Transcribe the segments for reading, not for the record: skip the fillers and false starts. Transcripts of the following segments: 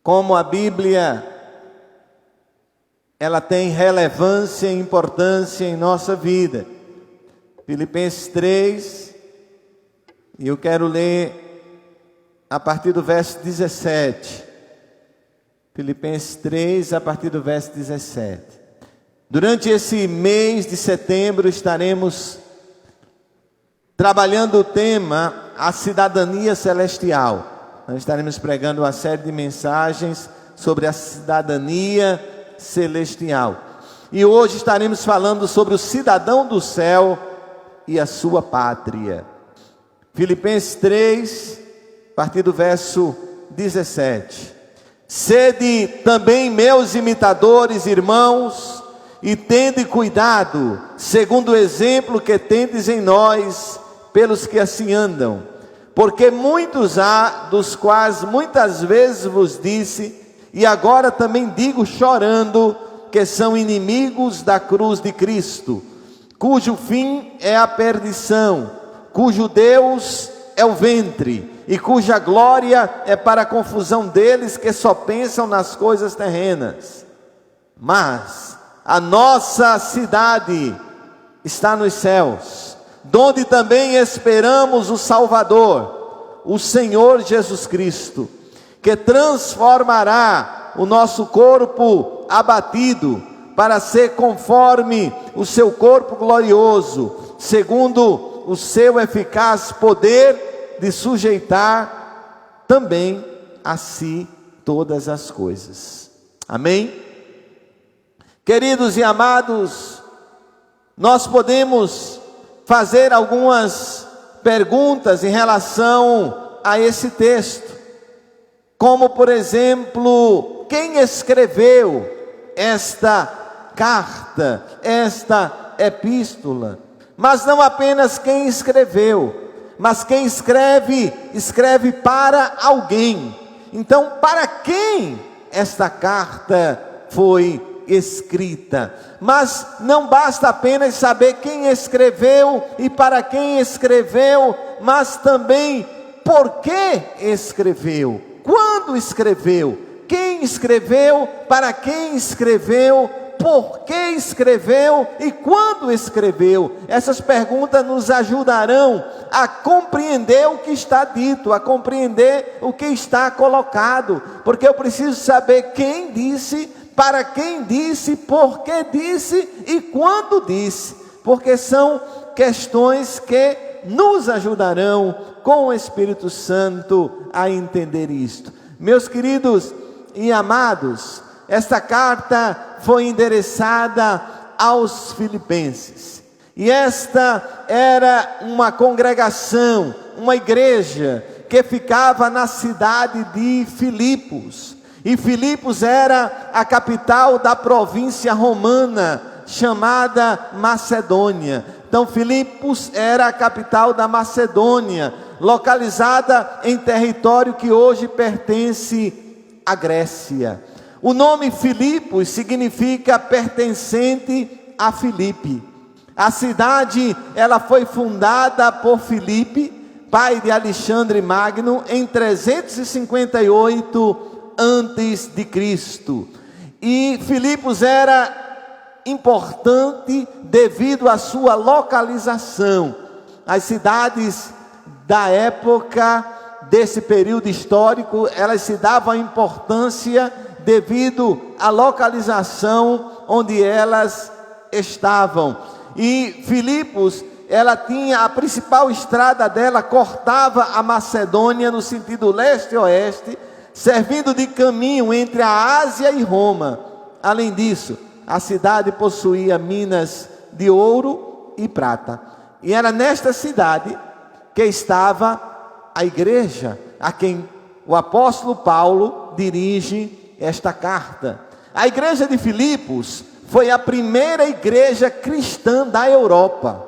como a Bíblia, ela tem relevância e importância em nossa vida. Filipenses 3, e eu quero ler a partir do verso 17. Filipenses 3, a partir do verso 17. Durante esse mês de setembro estaremos trabalhando o tema A Cidadania Celestial. Nós estaremos pregando uma série de mensagens sobre a cidadania celestial. E hoje estaremos falando sobre o cidadão do céu e a sua pátria. Filipenses 3, a partir do verso 17. Sede também meus imitadores, irmãos, e tende cuidado, segundo o exemplo que tendes em nós, pelos que assim andam. Porque muitos há, dos quais muitas vezes vos disse, e agora também digo chorando, que são inimigos da cruz de Cristo, cujo fim é a perdição, cujo Deus é o ventre, e cuja glória é para a confusão deles que só pensam nas coisas terrenas. Mas a nossa cidade está nos céus, donde também esperamos o Salvador, o Senhor Jesus Cristo, que transformará o nosso corpo abatido para ser conforme o seu corpo glorioso, segundo o seu eficaz poder de sujeitar também a si todas as coisas. Amém? Queridos e amados, nós podemos fazer algumas perguntas em relação a esse texto, como por exemplo, quem escreveu esta carta, esta epístola? Mas não apenas quem escreveu, mas quem escreve, escreve para alguém. Então, para quem esta carta foi escrita? Mas não basta apenas saber quem escreveu e para quem escreveu, mas também por que escreveu, quando escreveu, quem escreveu, para quem escreveu, por que escreveu e quando escreveu. Essas perguntas nos ajudarão a compreender o que está dito, a compreender o que está colocado, porque eu preciso saber quem disse, para quem disse, por que disse e quando disse, porque são questões que nos ajudarão com o Espírito Santo a entender isto. Meus queridos e amados, esta carta foi endereçada aos filipenses, e esta era uma congregação, uma igreja que ficava na cidade de Filipos, e Filipos era a capital da província romana, chamada Macedônia. Então Filipos era a capital da Macedônia, localizada em território que hoje pertence à Grécia. O nome Filipos significa pertencente a Filipe. A cidade, ela foi fundada por Filipe, pai de Alexandre Magno, em 358 antes de Cristo. E Filipos era importante devido à sua localização. As cidades da época, desse período histórico, elas se davam importância devido à localização onde elas estavam. E Filipos, ela tinha a principal estrada dela, cortava a Macedônia no sentido leste-oeste, servindo de caminho entre a Ásia e Roma. Além disso, a cidade possuía minas de ouro e prata. E era nesta cidade que estava a igreja a quem o apóstolo Paulo dirige esta carta. A igreja de Filipos foi a primeira igreja cristã da Europa.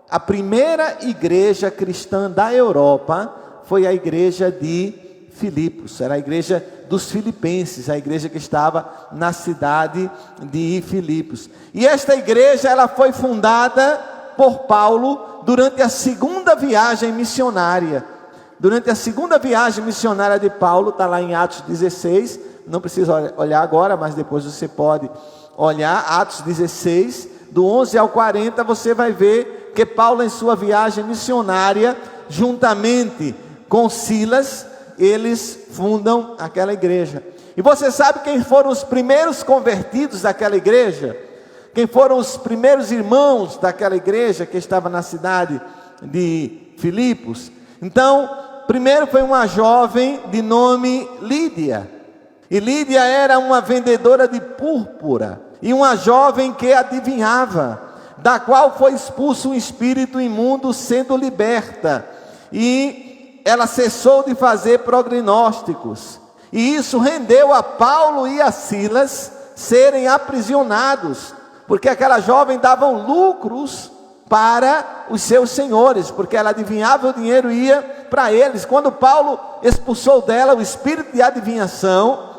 A primeira igreja cristã da Europa foi a igreja de Filipos. Era a igreja dos filipenses, a igreja que estava na cidade de Filipos. E esta igreja, ela foi fundada por Paulo durante a segunda viagem missionária. Durante a segunda viagem missionária de Paulo, está lá em Atos 16, não precisa olhar agora, mas depois você pode olhar, Atos 16, do 11 ao 40, você vai ver que Paulo, em sua viagem missionária, juntamente com Silas, eles fundam aquela igreja. E você sabe quem foram os primeiros convertidos daquela igreja? Quem foram os primeiros irmãos daquela igreja que estava na cidade de Filipos? Então, primeiro foi uma jovem de nome Lídia. E Lídia era uma vendedora de púrpura e uma jovem que adivinhava, da qual foi expulso um espírito imundo, sendo liberta. E ela cessou de fazer prognósticos. E isso rendeu a Paulo e a Silas serem aprisionados, porque aquela jovem dava lucros para os seus senhores, porque ela adivinhava, o dinheiro ia para eles. Quando Paulo expulsou dela o espírito de adivinhação,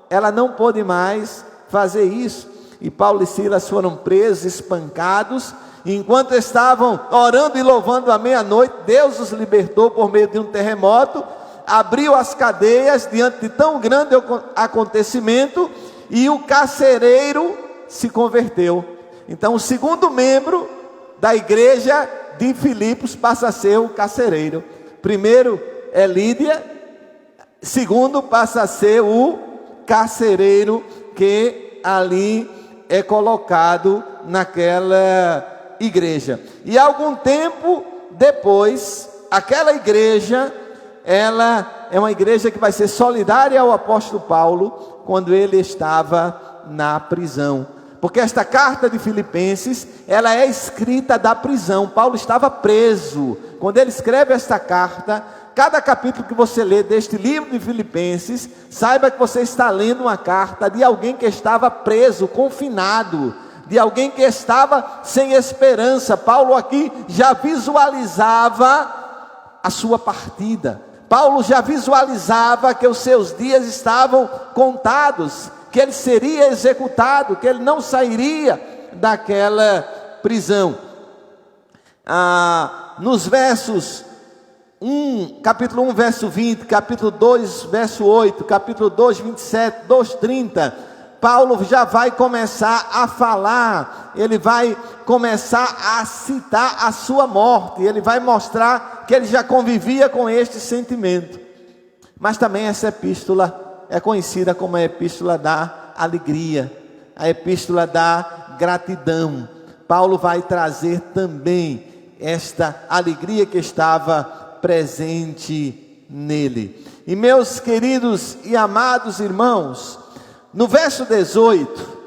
ela não pôde mais fazer isso. E Paulo e Silas foram presos, espancados. E enquanto estavam orando e louvando à meia-noite, Deus os libertou por meio de um terremoto, abriu as cadeias diante de tão grande acontecimento, e o carcereiro se converteu. Então o segundo membro da igreja de Filipos passa a ser o carcereiro. Primeiro é Lídia, segundo passa a ser o carcereiro, que ali é colocado naquela igreja. E algum tempo depois, aquela igreja, ela é uma igreja que vai ser solidária ao apóstolo Paulo quando ele estava na prisão. Porque esta carta de Filipenses, ela é escrita da prisão. Paulo estava preso. Quando ele escreve esta carta, cada capítulo que você lê deste livro de Filipenses, saiba que você está lendo uma carta de alguém que estava preso, confinado, de alguém que estava sem esperança. Paulo aqui já visualizava a sua partida. Paulo já visualizava que os seus dias estavam contados, que ele seria executado, que ele não sairia daquela prisão. Nos versos 1, capítulo 1, verso 20, capítulo 2, verso 8, capítulo 2, 27, 2, 30, Paulo já vai começar a falar, ele vai começar a citar a sua morte, ele vai mostrar que ele já convivia com este sentimento. Mas também essa epístola é conhecida como a epístola da alegria, a epístola da gratidão. Paulo vai trazer também esta alegria que estava presente nele. E meus queridos e amados irmãos, no verso 18,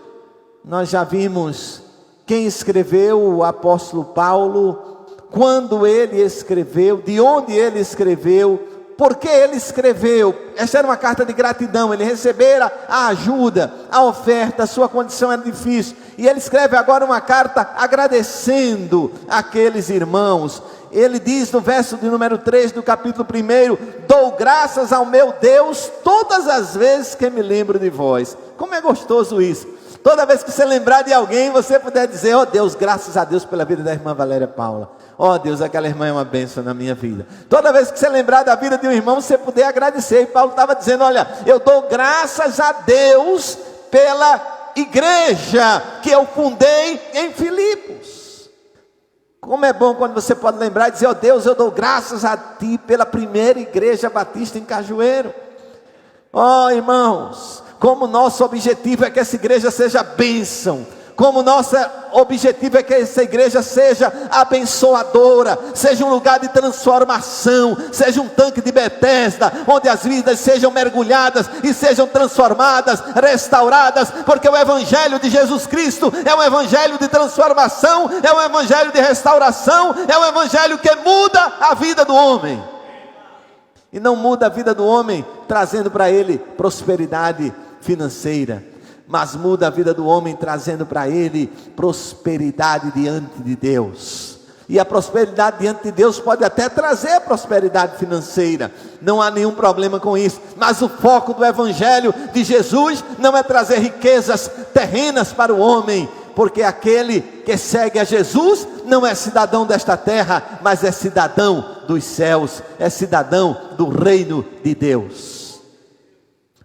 nós já vimos quem escreveu, o apóstolo Paulo, quando ele escreveu, de onde ele escreveu, por que ele escreveu. Esta era uma carta de gratidão, ele recebera a ajuda, a oferta, a sua condição era difícil, e ele escreve agora uma carta agradecendo aqueles irmãos. Ele diz no verso de número 3 do capítulo 1, dou graças ao meu Deus todas as vezes que me lembro de vós. Como é gostoso isso. Toda vez que você lembrar de alguém, você puder dizer, ó Deus, graças a Deus pela vida da irmã Valéria Paula. Ó Deus, aquela irmã é uma bênção na minha vida. Toda vez que você lembrar da vida de um irmão, você puder agradecer. E Paulo estava dizendo, olha, eu dou graças a Deus pela igreja que eu fundei em Filipos. Como é bom quando você pode lembrar e dizer, ó Deus, eu dou graças a Ti pela primeira igreja batista em Cajueiro. Ó irmãos, como nosso objetivo é que essa igreja seja bênção, como nosso objetivo é que essa igreja seja abençoadora, seja um lugar de transformação, seja um tanque de Betesda, onde as vidas sejam mergulhadas e sejam transformadas, restauradas, porque o evangelho de Jesus Cristo é um evangelho de transformação, é um evangelho de restauração, é um evangelho que muda a vida do homem, e não muda a vida do homem trazendo para ele prosperidade financeira, mas muda a vida do homem trazendo para ele prosperidade diante de Deus. E a prosperidade diante de Deus pode até trazer prosperidade financeira, não há nenhum problema com isso, mas o foco do evangelho de Jesus não é trazer riquezas terrenas para o homem, porque aquele que segue a Jesus não é cidadão desta terra, mas é cidadão dos céus, é cidadão do reino de Deus.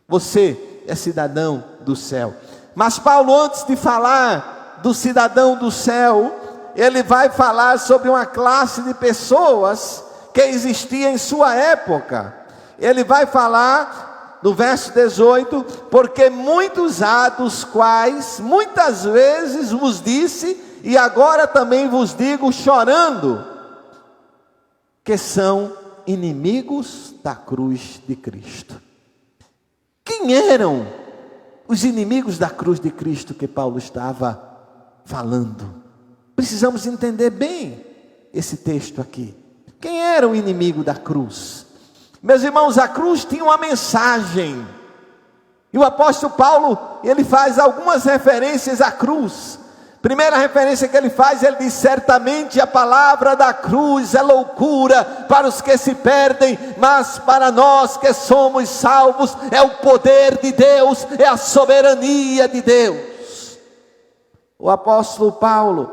Você é cidadão do céu. Mas Paulo, antes de falar do cidadão do céu, ele vai falar sobre uma classe de pessoas que existia em sua época. Ele vai falar no verso 18: porque muitos há dos quais muitas vezes vos disse, e agora também vos digo chorando, que são inimigos da cruz de Cristo. Quem eram os inimigos da cruz de Cristo que Paulo estava falando? Precisamos entender bem esse texto aqui. Quem era o inimigo da cruz? Meus irmãos, a cruz tinha uma mensagem. E o apóstolo Paulo, ele faz algumas referências à cruz. Primeira referência que ele faz, ele diz: certamente a palavra da cruz é loucura para os que se perdem, mas para nós que somos salvos, é o poder de Deus, é a soberania de Deus. O apóstolo Paulo,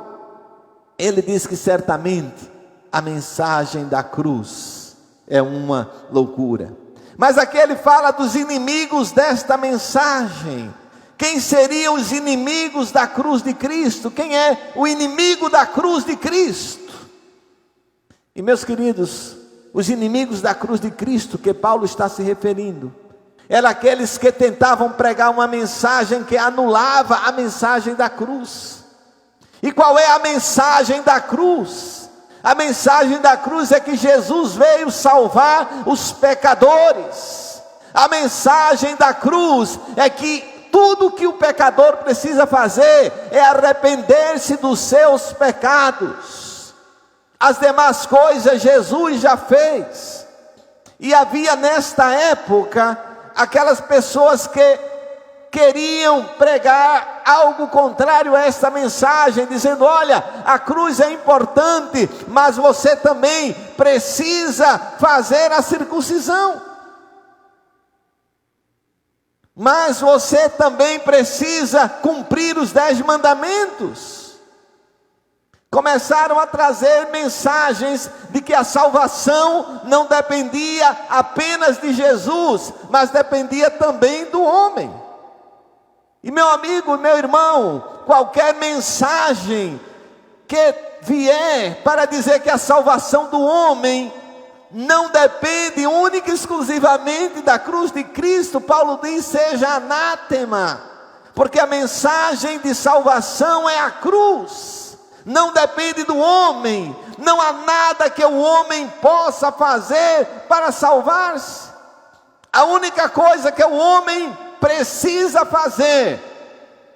ele diz que certamente a mensagem da cruz é uma loucura. Mas aqui ele fala dos inimigos desta mensagem. Quem seriam os inimigos da cruz de Cristo? Quem é o inimigo da cruz de Cristo? E meus queridos, os inimigos da cruz de Cristo que Paulo está se referindo, eram aqueles que tentavam pregar uma mensagem que anulava a mensagem da cruz. E qual é a mensagem da cruz? A mensagem da cruz é que Jesus veio salvar os pecadores. A mensagem da cruz é que tudo que o pecador precisa fazer é arrepender-se dos seus pecados. As demais coisas Jesus já fez. E havia nesta época aquelas pessoas que queriam pregar algo contrário a esta mensagem, dizendo: olha, a cruz é importante, mas você também precisa fazer a circuncisão. Mas você também precisa cumprir os 10 mandamentos. Começaram a trazer mensagens de que a salvação não dependia apenas de Jesus, mas dependia também do homem. E meu amigo, meu irmão, qualquer mensagem que vier para dizer que a salvação do homem não depende única e exclusivamente da cruz de Cristo, Paulo diz: seja anátema, porque a mensagem de salvação é a cruz, não depende do homem, não há nada que o homem possa fazer para salvar-se. A única coisa que o homem precisa fazer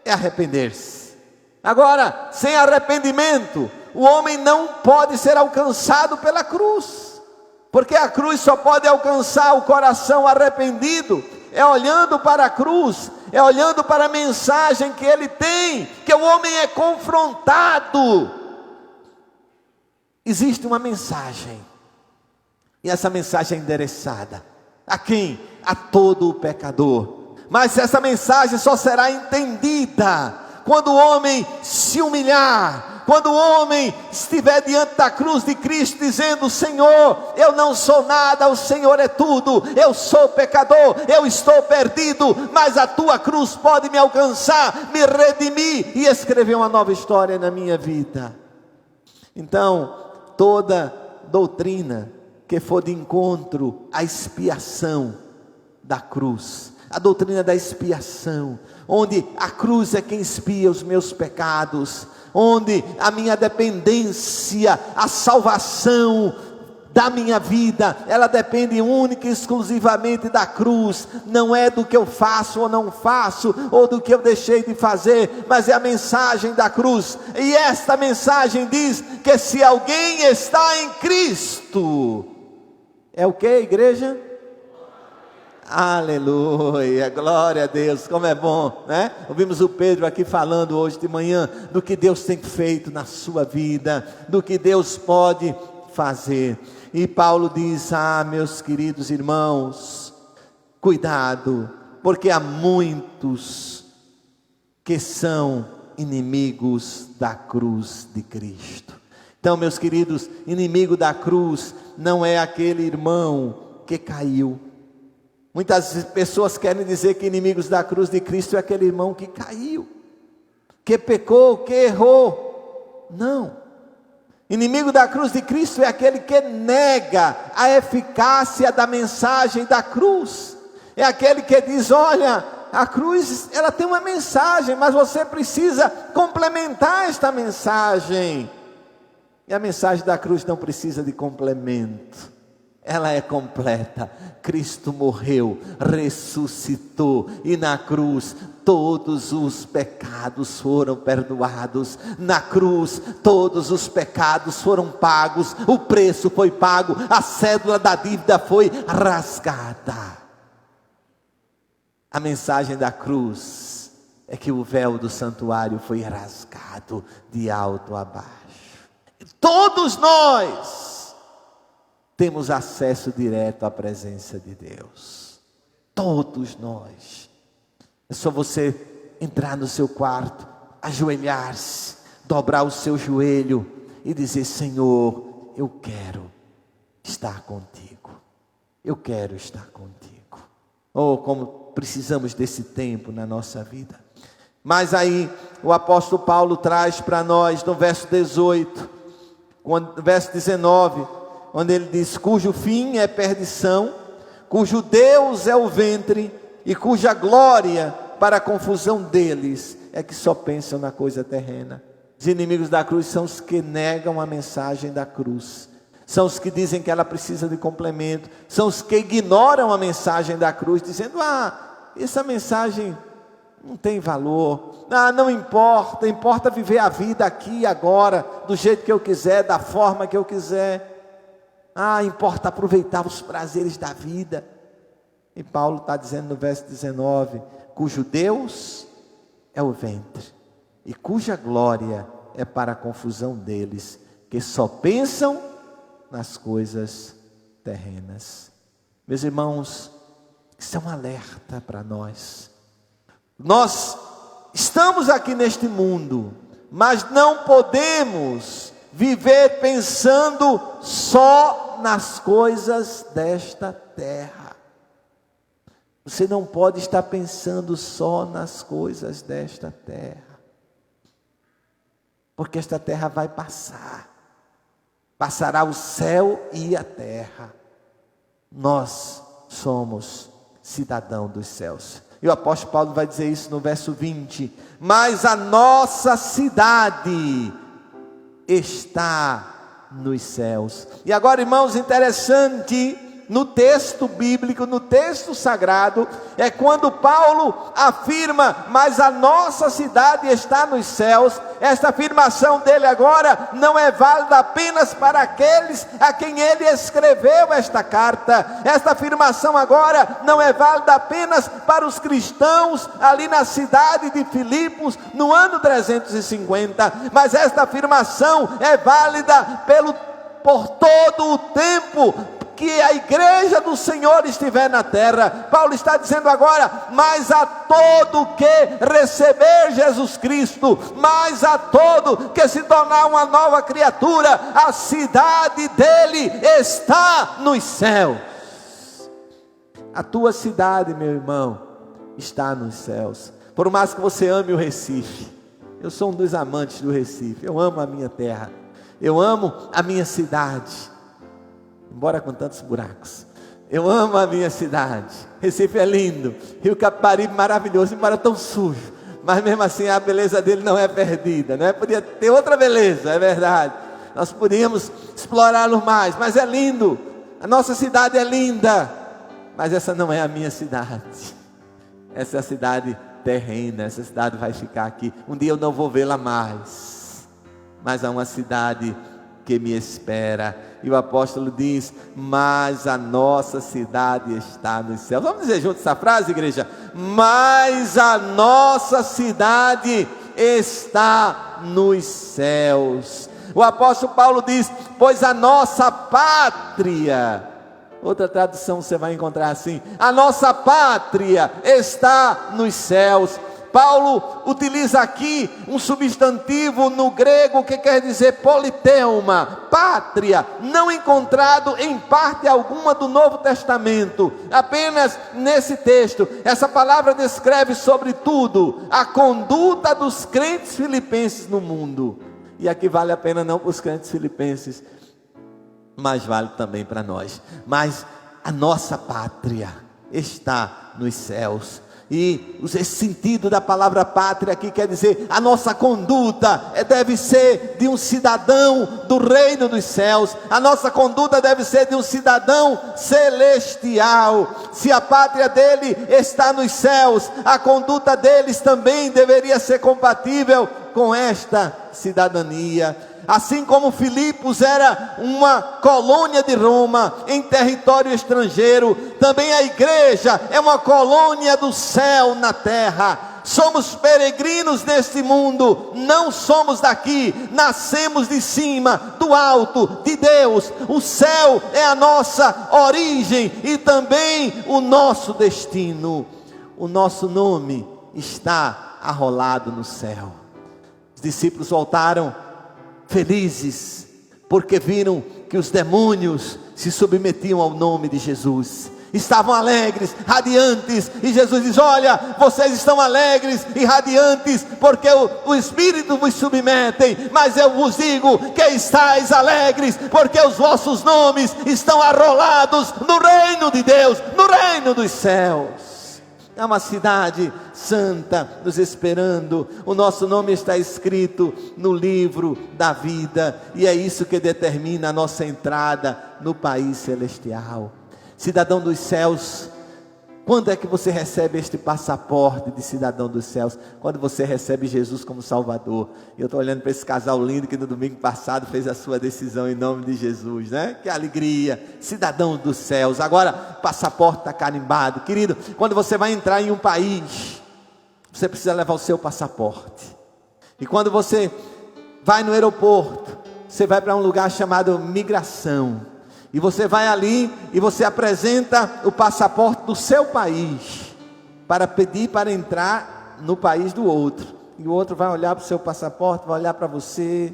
é arrepender-se. Agora, sem arrependimento, o homem não pode ser alcançado pela cruz. Porque a cruz só pode alcançar o coração arrependido, é olhando para a cruz, é olhando para a mensagem que ele tem, que o homem é confrontado. Existe uma mensagem, e essa mensagem é endereçada a quem? A todo o pecador. Mas essa mensagem só será entendida quando o homem se humilhar, quando o homem estiver diante da cruz de Cristo, dizendo: Senhor, eu não sou nada, o Senhor é tudo, eu sou pecador, eu estou perdido, mas a tua cruz pode me alcançar, me redimir e escrever uma nova história na minha vida. Então, toda doutrina que for de encontro à expiação da cruz, a doutrina da expiação, onde a cruz é quem expia os meus pecados, onde a minha dependência, a salvação da minha vida, ela depende única e exclusivamente da cruz, não é do que eu faço ou não faço, ou do que eu deixei de fazer, mas é a mensagem da cruz. E esta mensagem diz que se alguém está em Cristo, é o que, igreja? Aleluia, glória a Deus, como é bom, né? Ouvimos o Pedro aqui falando hoje de manhã do que Deus tem feito na sua vida, do que Deus pode fazer. E Paulo diz: meus queridos irmãos, cuidado, porque há muitos que são inimigos da cruz de Cristo. Então, meus queridos, inimigo da cruz não é aquele irmão que caiu. Muitas pessoas querem dizer que inimigos da cruz de Cristo é aquele irmão que caiu, que pecou, que errou. Não. Inimigo da cruz de Cristo é aquele que nega a eficácia da mensagem da cruz. É aquele que diz: olha, a cruz, ela tem uma mensagem, mas você precisa complementar esta mensagem. E a mensagem da cruz não precisa de complemento, ela é completa. Cristo morreu, ressuscitou, e na cruz todos os pecados foram perdoados. Na cruz todos os pecados foram pagos, o preço foi pago, a cédula da dívida foi rasgada. A mensagem da cruz é que o véu do santuário foi rasgado de alto a baixo. Todos nós temos acesso direto à presença de Deus. Todos nós. É só você entrar no seu quarto, ajoelhar-se, dobrar o seu joelho e dizer: Senhor, eu quero estar contigo. Eu quero estar contigo. Oh, como precisamos desse tempo na nossa vida. Mas aí o apóstolo Paulo traz para nós no verso 18, verso 19, onde ele diz: cujo fim é perdição, cujo Deus é o ventre, e cuja glória, para a confusão deles, é que só pensam na coisa terrena. Os inimigos da cruz são os que negam a mensagem da cruz, são os que dizem que ela precisa de complemento, são os que ignoram a mensagem da cruz, dizendo: essa mensagem não tem valor, não importa, importa viver a vida aqui e agora, do jeito que eu quiser, da forma que eu quiser. Importa aproveitar os prazeres da vida. E Paulo está dizendo no verso 19: cujo Deus é o ventre, e cuja glória é para a confusão deles, que só pensam nas coisas terrenas. Meus irmãos, isso é um alerta para nós. Nós estamos aqui neste mundo, mas não podemos viver pensando só nas coisas desta terra. Você não pode estar pensando só nas coisas desta terra, porque esta terra vai passar. Passará o céu e a terra. Nós somos cidadão dos céus. E o apóstolo Paulo vai dizer isso no verso 20: mas a nossa cidade está nos céus. E agora, irmãos, interessante, no texto bíblico, no texto sagrado, é quando Paulo afirma: mas a nossa cidade está nos céus. Esta afirmação dele agora não é válida apenas para aqueles a quem ele escreveu esta carta. Esta afirmação agora não é válida apenas para os cristãos ali na cidade de Filipos no ano 350, mas esta afirmação é válida por todo o tempo que a igreja do Senhor estiver na terra. Paulo está dizendo agora: mas a todo que receber Jesus Cristo, mas a todo que se tornar uma nova criatura, a cidade dele está nos céus. A tua cidade, meu irmão, está nos céus. Por mais que você ame o Recife, eu sou um dos amantes do Recife, eu amo a minha terra, eu amo a minha cidade, embora com tantos buracos. Eu amo a minha cidade. Recife é lindo, Rio Capibaribe maravilhoso, embora tão sujo, mas mesmo assim a beleza dele não é perdida, né? Podia ter outra beleza, é verdade, nós podíamos explorá-lo mais, mas é lindo. A nossa cidade é linda, mas essa não é a minha cidade. Essa é a cidade terrena, essa cidade vai ficar aqui. Um dia eu não vou vê-la mais, mas há uma cidade que me espera. E o apóstolo diz: mas a nossa cidade está nos céus. Vamos dizer junto essa frase, igreja? Mas a nossa cidade está nos céus. O apóstolo Paulo diz: pois a nossa pátria, outra tradução você vai encontrar assim: a nossa pátria está nos céus. Paulo utiliza aqui um substantivo no grego que quer dizer politeuma, pátria, não encontrado em parte alguma do Novo Testamento, apenas nesse texto. Essa palavra descreve sobretudo a conduta dos crentes filipenses no mundo, e aqui vale a pena não para os crentes filipenses, mas vale também para nós. Mas a nossa pátria está nos céus. E esse sentido da palavra pátria aqui quer dizer, a nossa conduta deve ser de um cidadão do reino dos céus. A nossa conduta deve ser de um cidadão celestial. Se a pátria dele está nos céus, a conduta deles também deveria ser compatível com esta cidadania. Assim como Filipos era uma colônia de Roma em território estrangeiro, também a igreja é uma colônia do céu na terra. Somos peregrinos neste mundo, não somos daqui, nascemos de cima, do alto, de Deus. O céu é a nossa origem e também o nosso destino. O nosso nome está arrolado no céu. Os discípulos voltaram felizes, porque viram que os demônios se submetiam ao nome de Jesus. Estavam alegres, radiantes, e Jesus diz: olha, vocês estão alegres e radiantes, porque o Espírito vos submetem, mas eu vos digo que estáis alegres, porque os vossos nomes estão arrolados no reino de Deus, no reino dos céus. É uma cidade santa nos esperando. O nosso nome está escrito no livro da vida, e é isso que determina a nossa entrada no país celestial. Cidadão dos céus, quando é que você recebe este passaporte de cidadão dos céus? Quando você recebe Jesus como Salvador. E eu estou olhando para esse casal lindo que no domingo passado fez a sua decisão em nome de Jesus, né? Que alegria, cidadão dos céus. Agora, passaporte está carimbado. Querido, quando você vai entrar em um país, você precisa levar o seu passaporte. E quando você vai no aeroporto, você vai para um lugar chamado migração. E você vai ali e você apresenta o passaporte do seu país para pedir para entrar no país do outro. E o outro vai olhar para o seu passaporte, vai olhar para você,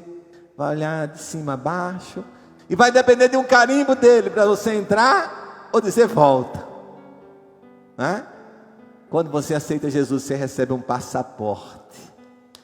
vai olhar de cima a baixo, e vai depender de um carimbo dele para você entrar ou dizer volta, né? Quando você aceita Jesus, você recebe um passaporte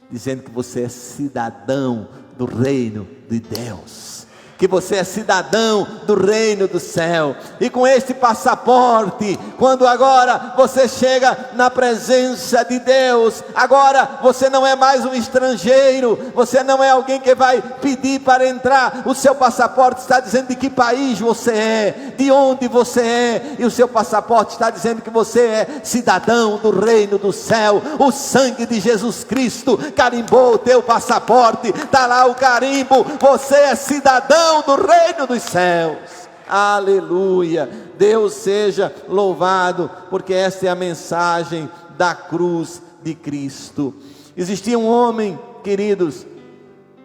dizendo que você é cidadão do reino de Deus, que você é cidadão do reino do céu. E com este passaporte, quando agora você chega na presença de Deus, agora você não é mais um estrangeiro, você não é alguém que vai pedir para entrar. O seu passaporte está dizendo de que país você é, de onde você é, e o seu passaporte está dizendo que você é cidadão do reino do céu. O sangue de Jesus Cristo carimbou o teu passaporte, está lá o carimbo, você é cidadão do reino dos céus. Aleluia, Deus seja louvado, porque esta é a mensagem da cruz de Cristo. Existia um homem, queridos,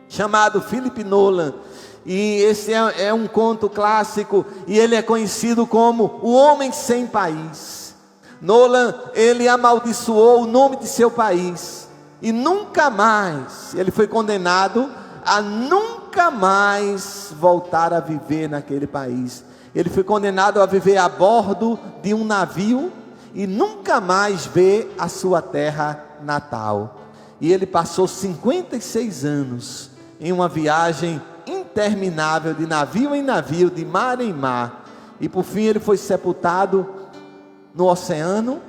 chamado Philip Nolan, e esse é um conto clássico, e ele é conhecido como o homem sem país. Nolan, ele amaldiçoou o nome de seu país, e nunca mais, ele foi condenado a nunca mais voltar a viver naquele país. Ele foi condenado a viver a bordo de um navio e nunca mais ver a sua terra natal. E ele passou 56 anos em uma viagem interminável, de navio em navio, de mar em mar, e por fim ele foi sepultado no oceano,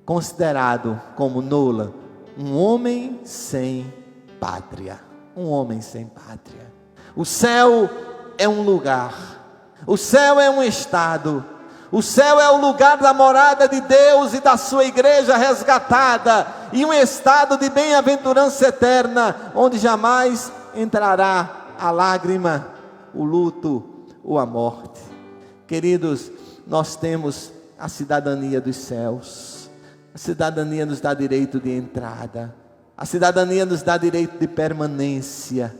considerado como Nolan, um homem sem pátria. Um homem sem pátria. O céu é um lugar, o céu é um estado, o céu é o lugar da morada de Deus e da sua igreja resgatada, e um estado de bem-aventurança eterna, onde jamais entrará a lágrima, o luto ou a morte. Queridos, nós temos a cidadania dos céus. A cidadania nos dá direito de entrada, a cidadania nos dá direito de permanência,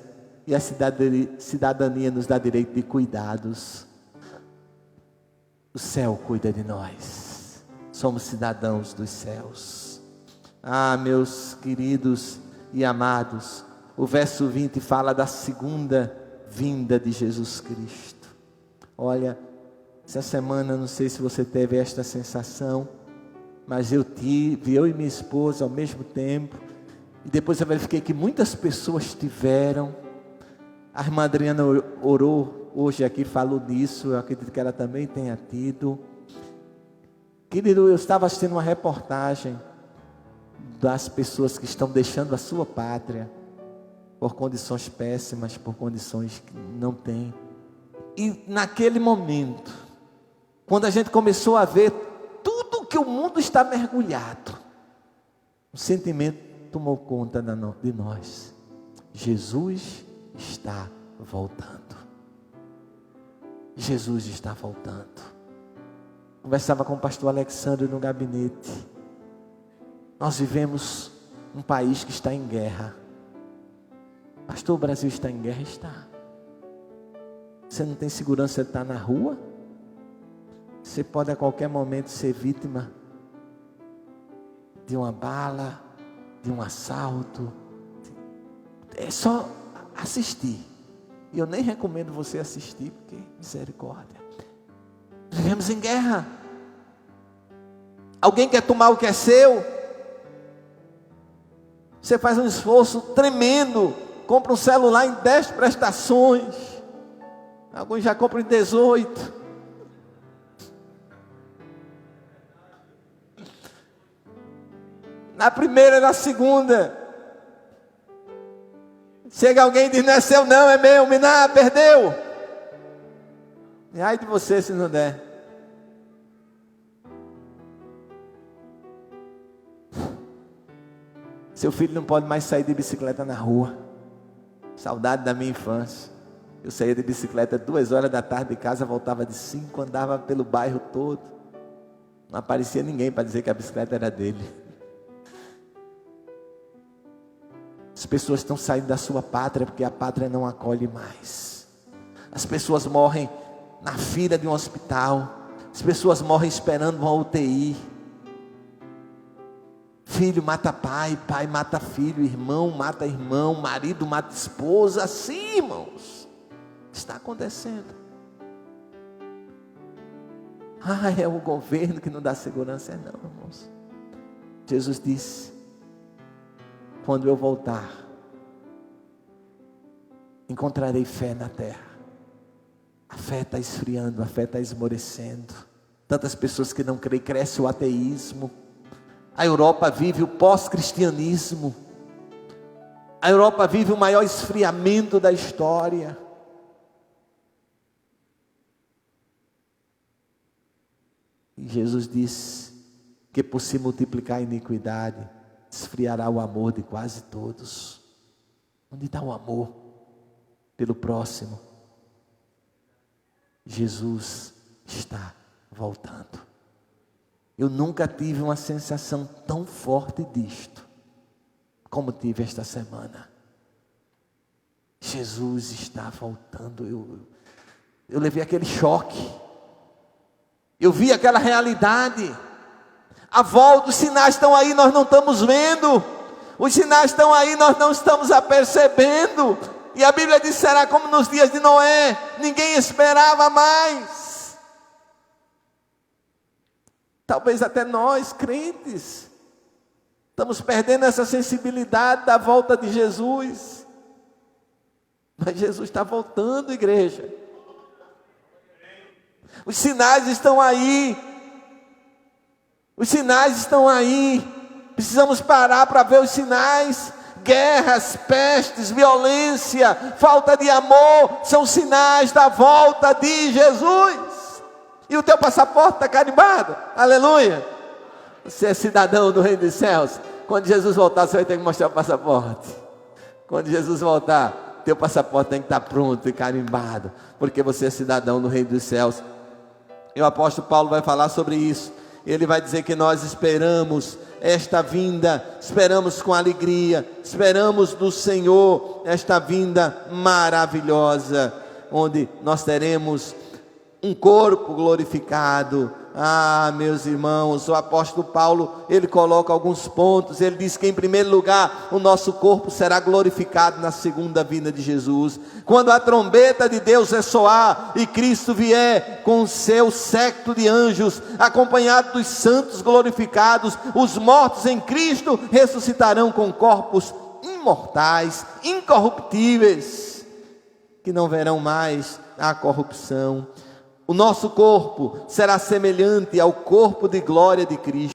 e a cidadania nos dá direito de cuidados. O céu cuida de nós, somos cidadãos dos céus. Ah, meus queridos e amados, o verso 20 fala da segunda vinda de Jesus Cristo. Olha, essa semana, não sei se você teve esta sensação, mas eu tive, eu e minha esposa ao mesmo tempo, e depois eu verifiquei que muitas pessoas tiveram. A irmã Adriana orou hoje aqui, falou disso, eu acredito que ela também tenha tido. Querido, eu estava assistindo uma reportagem das pessoas que estão deixando a sua pátria por condições péssimas, por condições que não têm. E naquele momento, quando a gente começou a ver tudo que o mundo está mergulhado, o sentimento tomou conta de nós. Jesus está voltando. Jesus está voltando. Conversava com o pastor Alexandre no gabinete. Nós vivemos um país que está em guerra. Pastor, o Brasil está em guerra? Está. Você não tem segurança de estar na rua? Você pode a qualquer momento ser vítima de uma bala, de um assalto. É só assistir. E eu nem recomendo você assistir, porque misericórdia. Vivemos em guerra. Alguém quer tomar o que é seu? Você faz um esforço tremendo, compra um celular em 10 prestações. Alguns já compram em 18. Na primeira e na segunda. Chega alguém e diz, não é seu não, é meu, Miná, perdeu. E ai de você se não der. Seu filho não pode mais sair de bicicleta na rua. Saudade da minha infância. Eu saía de bicicleta 2 horas da tarde de casa, voltava de 5, andava pelo bairro todo. Não aparecia ninguém para dizer que a bicicleta era dele. As pessoas estão saindo da sua pátria porque a pátria não acolhe mais. As pessoas morrem na fila de um hospital. As pessoas morrem esperando uma UTI. Filho mata pai, pai mata filho, irmão mata irmão, marido mata esposa. Assim, irmãos, está acontecendo. Ah, é o governo que não dá segurança. Não, irmãos. Jesus disse, quando eu voltar, encontrarei fé na terra. A fé está esfriando, a fé está esmorecendo. Tantas pessoas que não creem, cresce o ateísmo. A Europa vive o pós-cristianismo. A Europa vive o maior esfriamento da história. E Jesus disse que por se multiplicar a iniquidade, esfriará o amor de quase todos. Onde está o amor pelo próximo? Jesus está voltando. Eu nunca tive uma sensação tão forte disto, como tive esta semana. Jesus está voltando. Eu levei aquele choque. Eu vi aquela realidade. A volta, os sinais estão aí, nós não estamos vendo. Os sinais estão aí, nós não estamos apercebendo. E a Bíblia diz, será como nos dias de Noé. Ninguém esperava mais. Talvez até nós, crentes, estamos perdendo essa sensibilidade da volta de Jesus. Mas Jesus está voltando, igreja. Os sinais estão aí. Os sinais estão aí. Precisamos parar para ver os sinais. Guerras, pestes, violência, falta de amor, são sinais da volta de Jesus. E o teu passaporte está carimbado. Aleluia. Você é cidadão do reino dos céus. Quando Jesus voltar, você vai ter que mostrar o passaporte. Quando Jesus voltar, teu passaporte tem que estar pronto e carimbado, porque você é cidadão do reino dos céus. E o apóstolo Paulo vai falar sobre isso. Ele vai dizer que nós esperamos esta vinda, esperamos com alegria, esperamos do Senhor esta vinda maravilhosa, onde nós teremos um corpo glorificado, Meus irmãos, o apóstolo Paulo, ele coloca alguns pontos. Ele diz que em primeiro lugar, o nosso corpo será glorificado na segunda vinda de Jesus. Quando a trombeta de Deus ressoar e Cristo vier com o seu séquito de anjos, acompanhado dos santos glorificados, os mortos em Cristo ressuscitarão com corpos imortais, incorruptíveis, que não verão mais a corrupção. O nosso corpo será semelhante ao corpo de glória de Cristo.